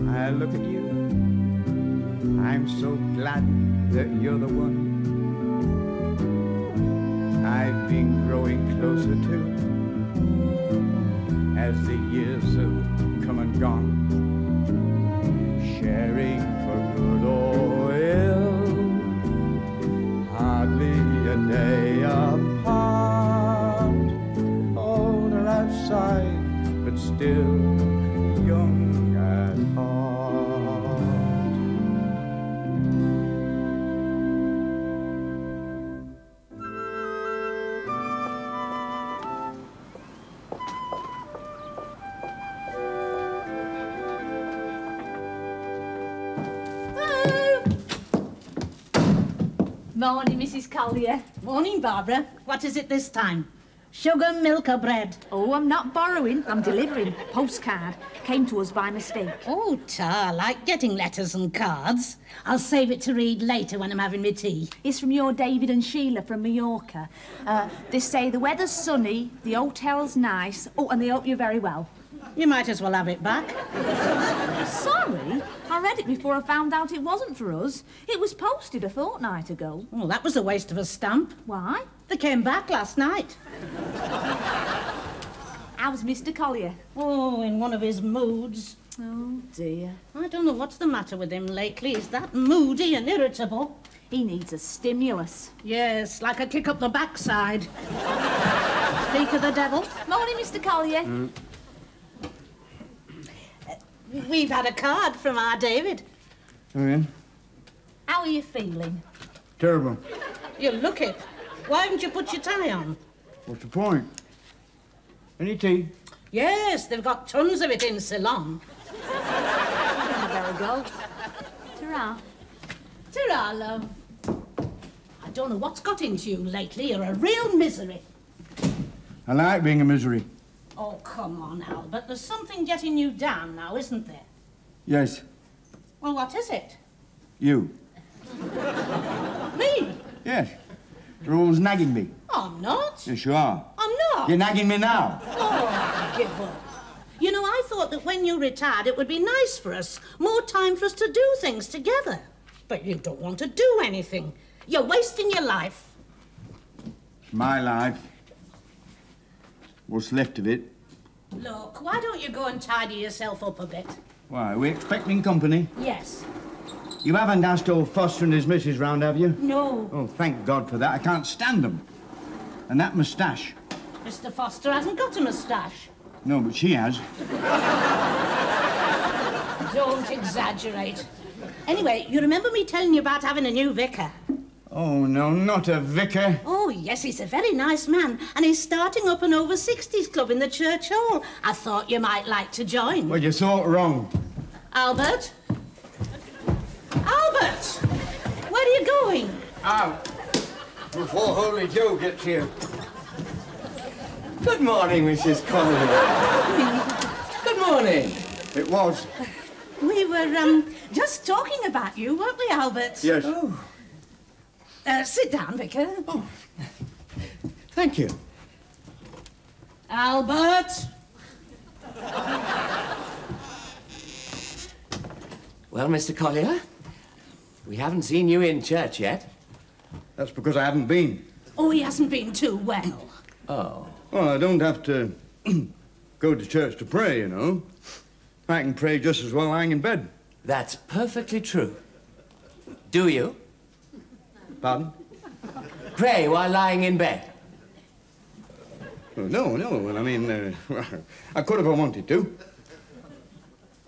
I look at you, I'm so glad that you're the one I've been growing closer to as the years have come and gone, sharing for good or ill, hardly a day apart, older outside but still young at heart. Morning, Mrs. Collier. Morning, Barbara. What is it this time? Sugar, milk or bread? Oh, I'm not borrowing, I'm delivering. Postcard. Came to us by mistake. Oh, I like getting letters and cards. I'll save it to read later when I'm having my tea. It's from your David and Sheila from Mallorca. They say the weather's sunny, the hotel's nice. Oh, and they hope you're very well. You might as well have it back. Sorry? I read it before I found out it wasn't for us. It was posted a fortnight ago. Well, that was a waste of a stamp. Why? They came back last night. How's Mr. Collier? Oh, in one of his moods. Oh, dear. I don't know what's the matter with him lately. He's that moody and irritable. He needs a stimulus. Yes, like a kick up the backside. Speak of the devil. Morning, Mr. Collier. We've had a card from our David. Oh, yeah? How are you feeling? Terrible. You look it. Why haven't you put your tie on? What's the point? Any tea? Yes, they've got tons of it in Ceylon. There we go. Ta-ra. Ta-ra, love. I don't know what's got into you lately. You're a real misery. I like being a misery. Oh, come on, Albert. There's something getting you down now, isn't there? Yes. Well, what is it? You. Me? Yes. You're always nagging me. I'm not. Yes, you are. I'm not. You're nagging me now. Oh, give up. You know, I thought that when you retired, it would be nice for us. More time for us to do things together. But you don't want to do anything. You're wasting your life. It's my life. What's left of it. Look, why don't you go and tidy yourself up a bit? Why, are we expecting company? Yes. You haven't asked old Foster and his missus round, have you? No. Oh, thank God for that. I can't stand them. And that moustache. Mr. Foster hasn't got a moustache. No, but she has. Don't exaggerate. Anyway, you remember me telling you about having a new vicar? Oh, no, not a vicar. Oh, yes, he's a very nice man, and he's starting up an over-60s club in the church hall. I thought you might like to join. Well, you thought wrong. Albert? Albert! Where are you going? Out. Before Holy Joe gets here. Good morning, Mrs. Collier. Good morning. It was. We were, just talking about you, weren't we, Albert? Yes. Oh. Sit down, Vicar. Oh. Thank you. Albert! Well, Mr. Collier, we haven't seen you in church yet. That's because I haven't been. Oh, he hasn't been too well. Oh. Well, I don't have to go to church to pray, you know. I can pray just as well lying in bed. That's perfectly true. Do you? Pardon? Pray while lying in bed. No. Well, I mean, I could if I wanted to.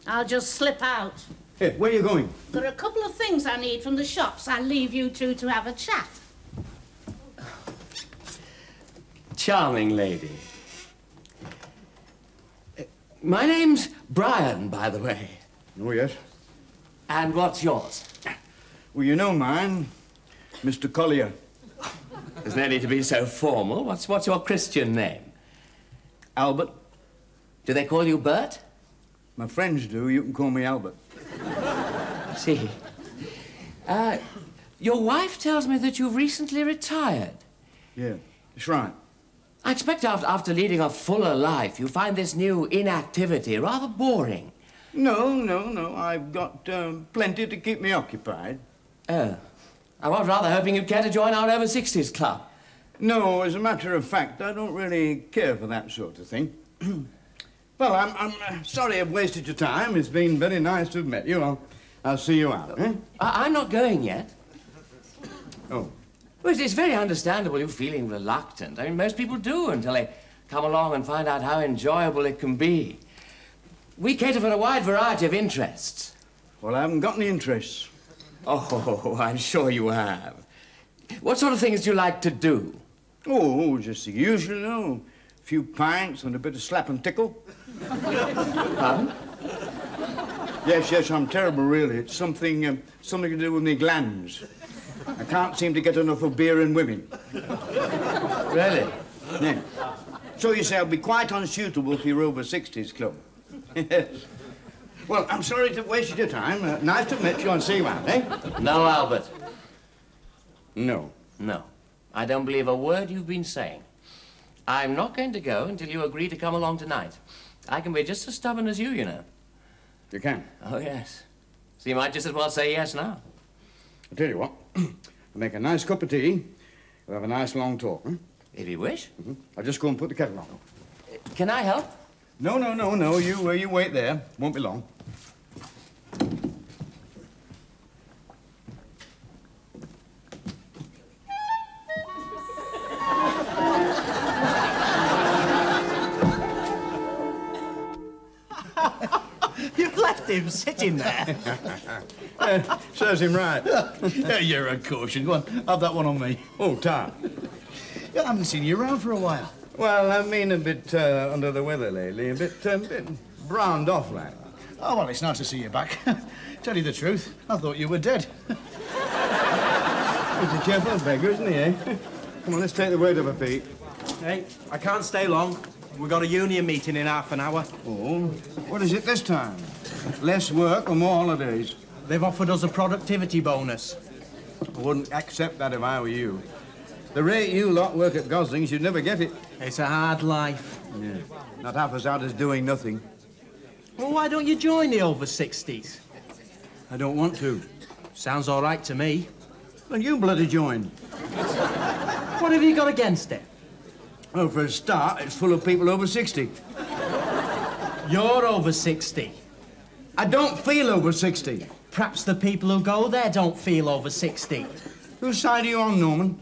I'll just slip out. Here, where are you going? There are a couple of things I need from the shops. I'll leave you two to have a chat. Charming lady. My name's Brian, by the way. Oh, yes. And what's yours? Well, you know mine, Mr. Collier. There's no need to be so formal. What's your Christian name? Albert. Do they call you Bert? My friends do. You can call me Albert. See. Your wife tells me that you've recently retired. Yeah, that's right. I expect after leading a fuller life, you find this new inactivity rather boring. No. I've got plenty to keep me occupied. Oh. I was rather hoping you'd care to join our over 60s club. No, as a matter of fact, I don't really care for that sort of thing. Well, I'm sorry I've wasted your time. It's been very nice to have met you. I'll see you out, eh? I'm not going yet. Oh. Well, it's very understandable you're feeling reluctant. I mean, most people do until they come along and find out how enjoyable it can be. We cater for a wide variety of interests. Well, I haven't got any interests. Oh, I'm sure you have. What sort of things do you like to do? Oh, just the usual, you know. A few pints and a bit of slap and tickle. Pardon? Yes, I'm terrible, really. It's something to do with my glands. I can't seem to get enough of beer and women. Really? Yeah. So you say I'll be quite unsuitable for your over 60s club. Yes. Well, I'm sorry to have wasted your time. Nice to meet you and see you out, eh? No, Albert. No. No. I don't believe a word you've been saying. I'm not going to go until you agree to come along tonight. I can be just as stubborn as you know. You can? Oh, yes. So you might just as well say yes now. I'll tell you what. I'll make a nice cup of tea. We'll have a nice long talk, huh? If you wish. Mm-hmm. I'll just go and put the kettle on. Can I help? No. You wait there. Won't be long. You've left him sitting there. Serves him right. You're a caution. Go on, have that one on me. Oh, Tom. I haven't seen you around for a while. Well, I've been a bit under the weather lately, a bit browned off like. Oh, well, it's nice to see you back. Tell you the truth, I thought you were dead. He's a cheerful beggar, isn't he, eh? Come on, let's take the weight off our feet. Hey, I can't stay long. We've got a union meeting in half an hour. Oh, what is it this time? Less work or more holidays? They've offered us a productivity bonus. I wouldn't accept that if I were you. The rate you lot work at Gosling's, you'd never get it. It's a hard life. Yeah, not half as hard as doing nothing. Well, why don't you join the over 60s? I don't want to. Sounds all right to me. Well, you bloody join. What have you got against it? Well, for a start, it's full of people over 60. You're over 60. I don't feel over 60. Perhaps the people who go there don't feel over 60. Whose side are you on, Norman?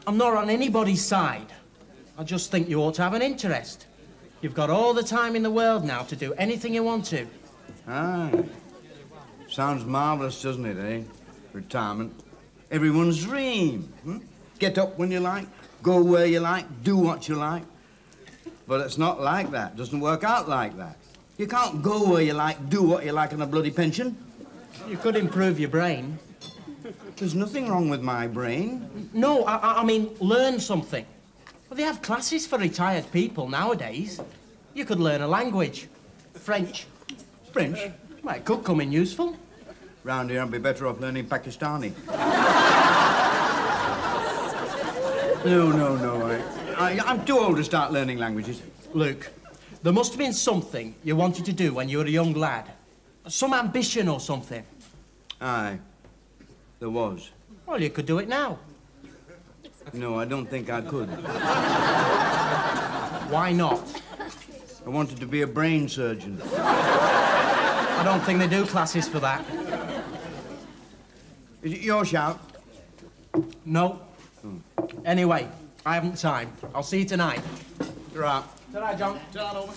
I'm not on anybody's side. I just think you ought to have an interest. You've got all the time in the world now to do anything you want to. Aye. Sounds marvellous, doesn't it, eh? Retirement. Everyone's dream. Get up when you like, go where you like, do what you like. But it's not like that. It doesn't work out like that. You can't go where you like, do what you like on a bloody pension. You could improve your brain. There's nothing wrong with my brain. No, I mean, learn something. Well, they have classes for retired people nowadays. You could learn a language. French. French? Well, it could come in useful. Round here, I'd be better off learning Pakistani. No. I'm too old to start learning languages. Luke, there must have been something you wanted to do when you were a young lad. Some ambition or something. Aye, there was. Well, you could do it now. No, I don't think I could. Why not? I wanted to be a brain surgeon. I don't think they do classes for that. Is it your shout? No. Anyway, I haven't time. I'll see you tonight. Right. Ta-ra, John. Ta-ra, Norman.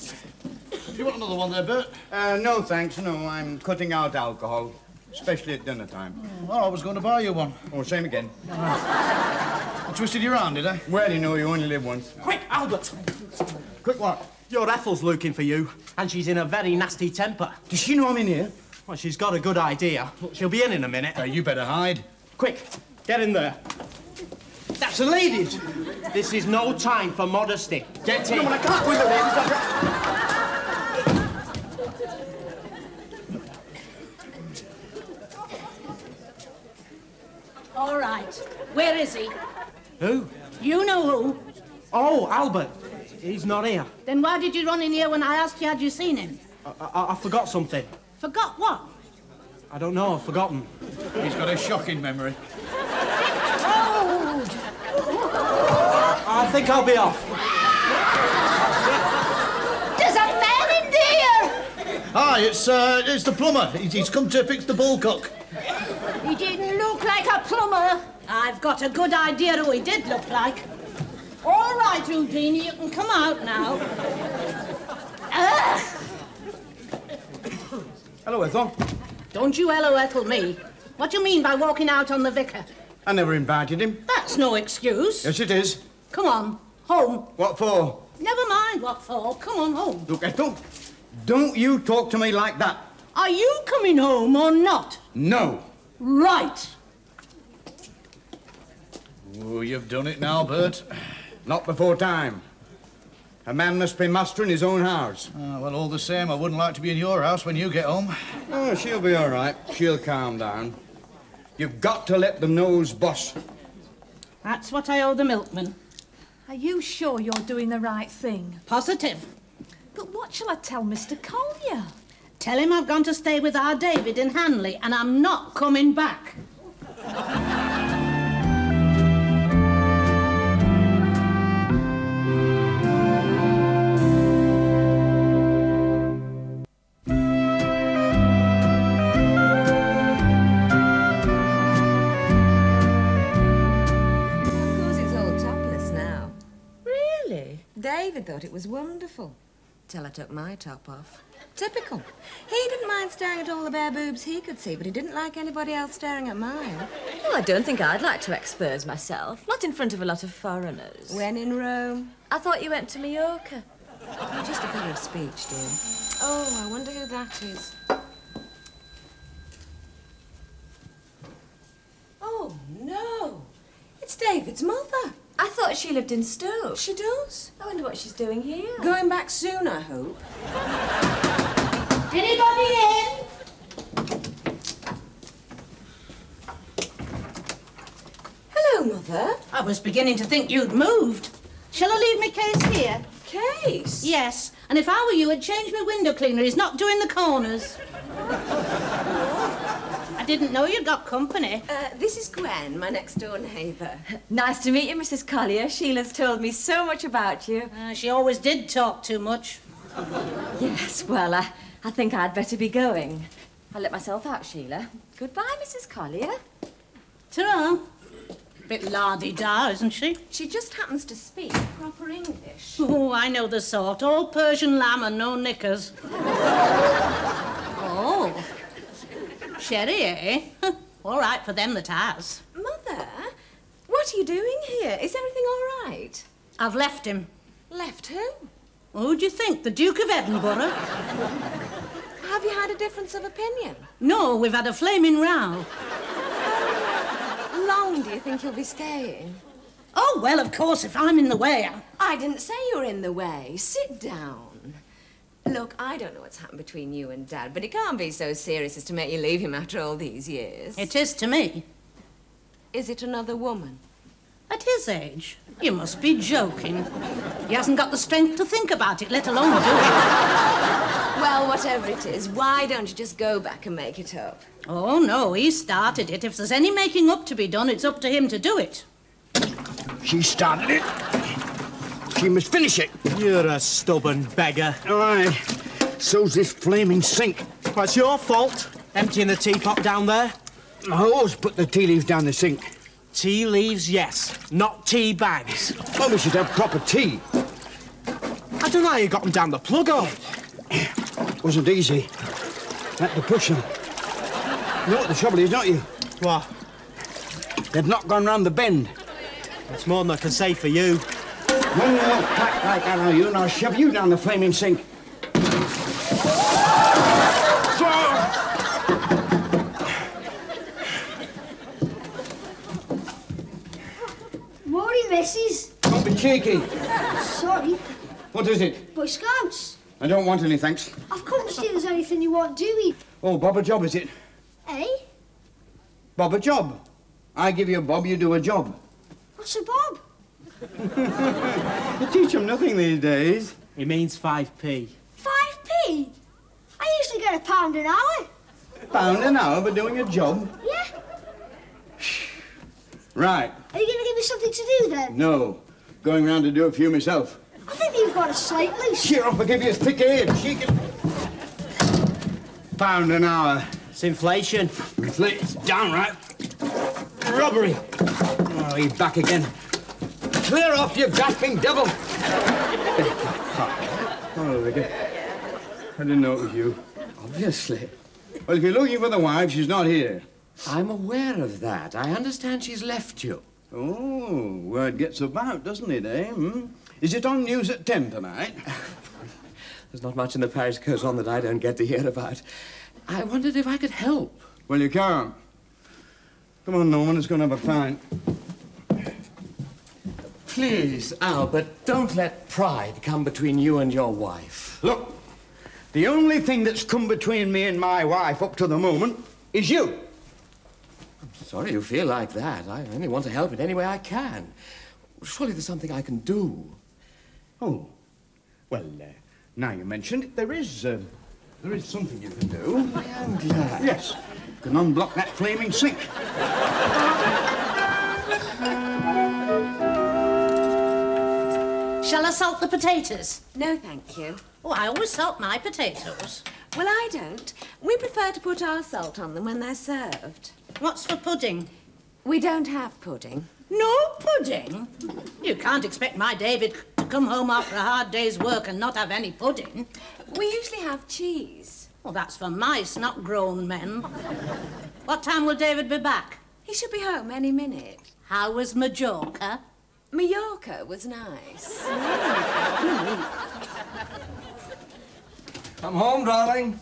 Do you want another one there, Bert? No, thanks. No, I'm cutting out alcohol, especially at dinner time. Oh, I was going to buy you one. Oh, same again. I twisted your arm, did I? Well, you know, you only live once. Quick, Albert! Quick what? Your Ethel's looking for you, and she's in a very nasty temper. Does she know I'm in here? Well, she's got a good idea. Look, she'll be in a minute. You better hide. Quick, get in there. That's the ladies. This is no time for modesty. Get in. No, I can't go in the ladies. All right. Where is he? Who? You know who. Oh, Albert. He's not here. Then why did you run in here when I asked you had you seen him? I forgot something. Forgot what? I don't know, I've forgotten. He's got a shocking memory. Road! I think I'll be off. There's a man in there! Hi, it's the plumber. He's come to fix the ball cock. He didn't look like a plumber. I've got a good idea who he did look like. All right, Houdini, you can come out now. Hello, Ethel. Don't you hello Ethel me. What do you mean by walking out on the vicar? I never invited him. That's no excuse. Yes, it is. Come on, home. What for? Never mind what for. Come on home. Look, Ethel, don't you talk to me like that. Are you coming home or not? No. Right. Oh, you've done it now, Bert. Not before time. A man must be master in his own house. Well, all the same, I wouldn't like to be in your house when you get home. Oh, she'll be all right. She'll calm down. You've got to let them know who's boss. That's what I owe the milkman. Are you sure you're doing the right thing? Positive. But what shall I tell Mr. Collier? Tell him I've gone to stay with our David in Hanley and I'm not coming back. David thought it was wonderful, till I took my top off. Typical. He didn't mind staring at all the bare boobs he could see, but he didn't like anybody else staring at mine. Well, I don't think I'd like to expose myself. Not in front of a lot of foreigners. When in Rome. I thought you went to Mallorca. Just a figure of speech, dear. Oh, I wonder who that is. Oh, no. It's David's mother. I thought she lived in Stoke. She does. I wonder what she's doing here. Going back soon, I hope. Anybody in? Hello, Mother. I was beginning to think you'd moved. Shall I leave my case here? Case? Yes, and if I were you, I'd change my window cleaner. He's not doing the corners. I didn't know you'd got company. This is Gwen, my next-door neighbour. Nice to meet you, Mrs. Collier. Sheila's told me so much about you. She always did talk too much. Yes, well, I think I'd better be going. I'll let myself out, Sheila. Goodbye, Mrs. Collier. Ta-ra. Bit la-di-da, isn't she? She just happens to speak proper English. Oh, I know the sort. All Persian lamb and no knickers. Oh. Sherry, eh? All right for them that has. Mother, what are you doing here? Is everything all right? I've left him. Left who? Who do you think? The Duke of Edinburgh? Have you had a difference of opinion? No, we've had a flaming row. How long do you think you'll be staying? Oh, well, of course, if I'm in the way. I didn't say you were in the way. Sit down. Look, I don't know what's happened between you and Dad, but it can't be so serious as to make you leave him after all these years. It is to me. Is it another woman? At his age? You must be joking. He hasn't got the strength to think about it, let alone do it. Well, whatever it is, why don't you just go back and make it up? Oh, no, he started it. If there's any making up to be done, it's up to him to do it. She started it. She must finish it. You're a stubborn beggar. Aye. So's this flaming sink. Well, it's your fault, emptying the teapot down there. I always put the tea leaves down the sink. Tea leaves, yes. Not tea bags. Oh, we should have proper tea. I don't know how you got them down the plug hole. Wasn't easy. Had to push them. You know what the trouble is, don't you? What? They've not gone round the bend. That's more than I can say for you. When you don't pack like that, are you, and I'll shove you down the flaming sink. Morning, missus. Don't be cheeky. Sorry, What is it? Boy Scouts. I don't want any, thanks. I've come to see if there's anything you want doing. Oh, Bob a job, is it? Eh? Bob a job. I give you a bob, you do a job. What's a bob? You teach them nothing these days. It means 5p. 5p? I usually get £1 an hour. £1 an hour for doing a job? Yeah. Right. Are you going to give me something to do then? No. Going round to do a few myself. I think you've got a slate loose. Cheer up, I'll give you a thick head. She can... £1 an hour. It's inflation. It's downright Robbery. Oh, he's back again. Clear off, you grasping devil! Oh, Vicky. I didn't know it was you. Obviously. Well, if you're looking for the wife, she's not here. I'm aware of that. I understand she's left you. Oh, word gets about, doesn't it, eh? Hmm? Is it on news at 10 tonight? There's not much in the parish goes on that I don't get to hear about. I wondered if I could help. Well, you can't. Come on, Norman, let's go and have a pint. Please, Albert, don't let pride come between you and your wife. Look, the only thing that's come between me and my wife up to the moment is you. I'm sorry you feel like that. I only want to help in any way I can. Surely there's something I can do. Oh, well, now you mention it, there is something you can do. I am glad. Yes, you can unblock that flaming sink. Shall I salt the potatoes? No, thank you. Oh, I always salt my potatoes. Well, I don't. We prefer to put our salt on them when they're served. What's for pudding? We don't have pudding. No pudding? You can't expect my David to come home after a hard day's work and not have any pudding. We usually have cheese. Well, that's for mice, not grown men. What time will David be back? He should be home any minute. How was Majorca? Mallorca was nice. Come home, darling.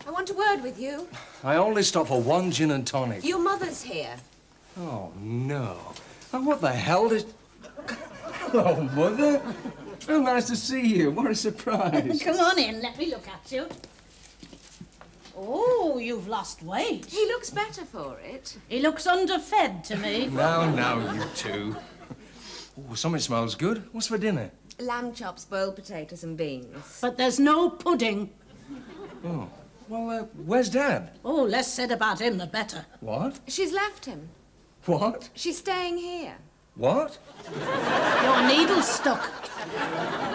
I want a word with you. I only stop for one gin and tonic. Your mother's here. Oh, no. Now, what the hell is... Hello, Mother. Oh, nice to see you. What a surprise. Come on in, let me look at you. Oh, you've lost weight. He looks better for it. He looks underfed to me. Now, you two. Oh, something smells good. What's for dinner? Lamb chops, boiled potatoes and beans. But there's no pudding. Oh. Well, where's Dad? Oh, less said about him, the better. What? She's left him. What? She's staying here. What? Your needle's stuck.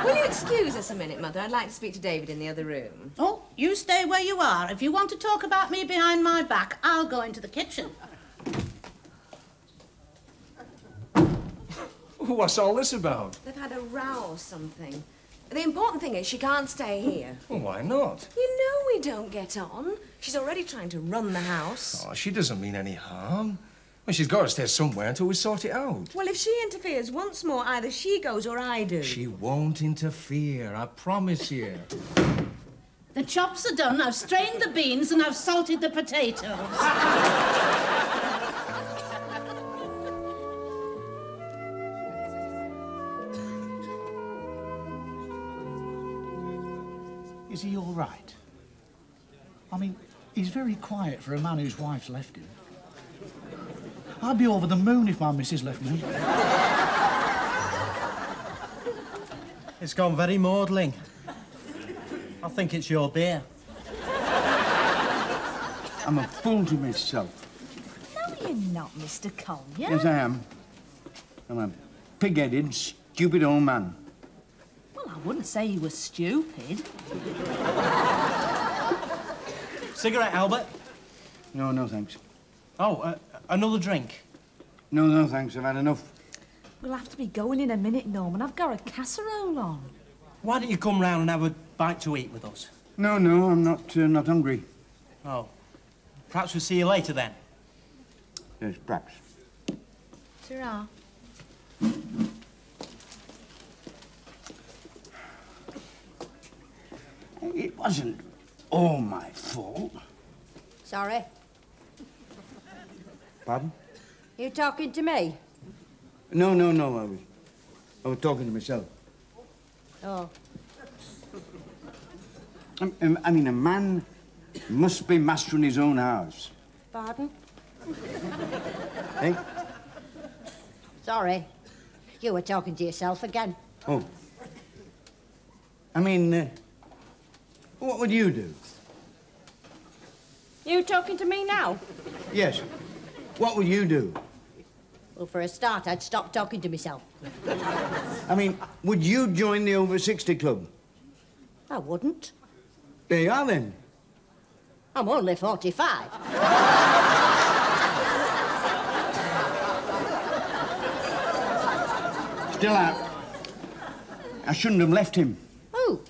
Will you excuse us a minute, Mother? I'd like to speak to David in the other room. Oh, you stay where you are. If you want to talk about me behind my back, I'll go into the kitchen. What's all this about? They've had a row or something. The important thing is she can't stay here. Well, why not? You know we don't get on. She's already trying to run the house. Oh, she doesn't mean any harm. Well, she's got to stay somewhere until we sort it out. Well, if she interferes once more, either she goes or I do. She won't interfere, I promise you. The chops are done. I've strained the beans and I've salted the potatoes. Is he all right? I mean, he's very quiet for a man whose wife's left him. I'd be over the moon if my missus left me. It's gone very maudling. I think it's your beer. I'm a fool to myself. No, you're not, Mr. Collier. Yes, I am. I'm a pig-headed, stupid old man. Well, I wouldn't say you were stupid. Cigarette, Albert? No, thanks. Oh, another drink? No, thanks. I've had enough. We'll have to be going in a minute, Norman. I've got a casserole on. Why don't you come round and have a bite to eat with us? No, I'm not hungry. Oh. Perhaps we'll see you later, then. Yes, perhaps. Ta-ra. It wasn't all my fault. Sorry. Pardon? You talking to me? No. I was talking to myself. Oh. I mean, a man must be master in his own house. Pardon? Eh? Sorry. You were talking to yourself again. Oh. I mean, what would you do? You talking to me now? Yes. What would you do? Well, for a start, I'd stop talking to myself. I mean, would you join the over 60 club? I wouldn't. There you are, then. I'm only 45. Still out. I shouldn't have left him. Who?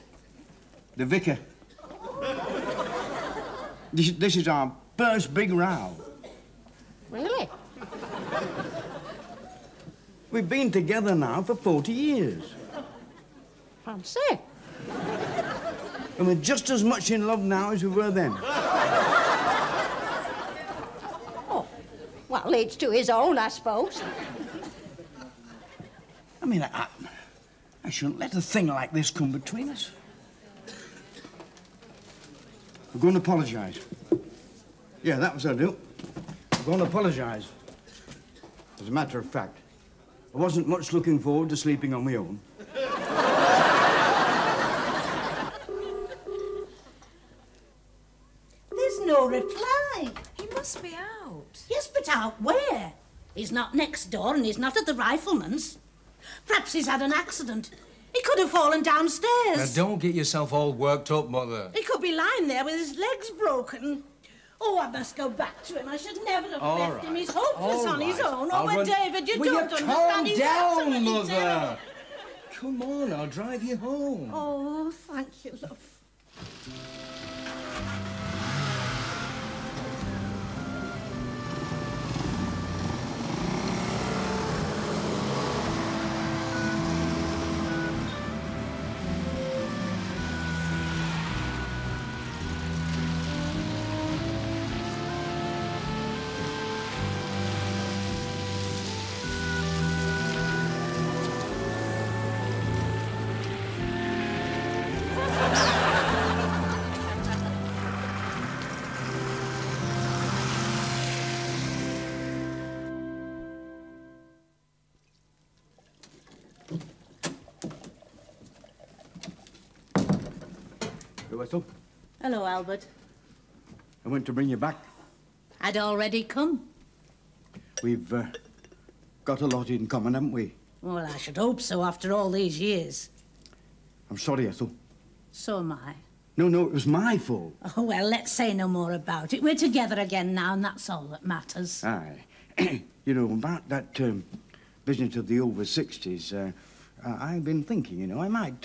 The vicar. This is our first big row. Really? We've been together now for 40 years. Fancy. And we're just as much in love now as we were then. Oh, well, leads to his own, I suppose. I mean, I shouldn't let a thing like this come between us. We're going to apologise. Yeah, that was what I do. We're going to apologise. As a matter of fact, I wasn't much looking forward to sleeping on my own. There's no reply. He must be out. Yes, but out where? He's not next door and he's not at the rifleman's. Perhaps he's had an accident. He could have fallen downstairs. Now, don't get yourself all worked up, Mother. He could be lying there with his legs broken. Oh, I must go back to him. I should never have All left him. right. He's hopeless All on his right. own. I'll Oh, but run- David, you Will don't you understand. calm He's down, absolutely Mother? terrible. Come on, I'll drive you home. Oh, thank you, love. Ethel, Hello, Albert. I went to bring you back. I'd already come. We've got a lot in common, haven't we? Well, I should hope so after all these years. I'm sorry, Ethel. So am I. No, it was my fault. Oh, well, let's say no more about it. We're together again now, and that's all that matters. Aye. You know, about that business of the over 60s, I've been thinking, I might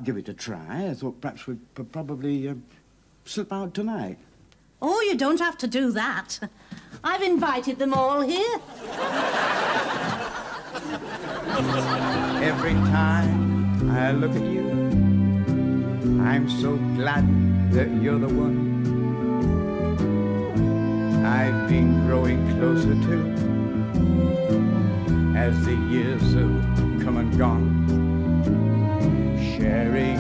give it a try. I thought perhaps we'd probably slip out tonight. Oh, you don't have to do that. I've invited them all here. Every time I look at you, I'm so glad that you're the one I've been growing closer to as the years have come and gone, sharing